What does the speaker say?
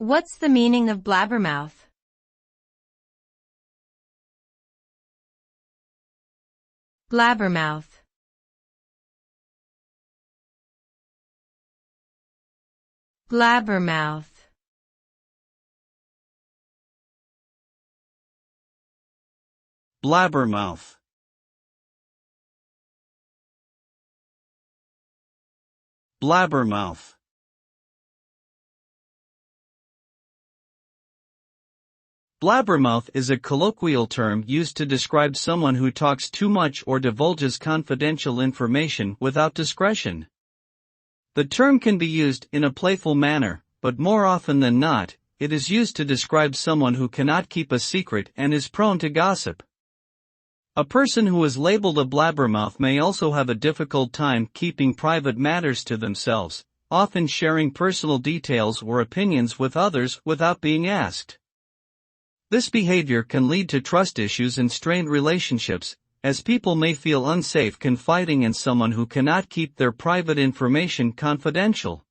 What's the meaning of blabbermouth? Blabbermouth. Blabbermouth. Blabbermouth. Blabbermouth. Blabbermouth is a colloquial term used to describe someone who talks too much or divulges confidential information without discretion. The term can be used in a playful manner, but more often than not, it is used to describe someone who cannot keep a secret and is prone to gossip. A person who is labeled a blabbermouth may also have a difficult time keeping private matters to themselves, often sharing personal details or opinions with others without being asked. This behavior can lead to trust issues and strained relationships, as people may feel unsafe confiding in someone who cannot keep their private information confidential.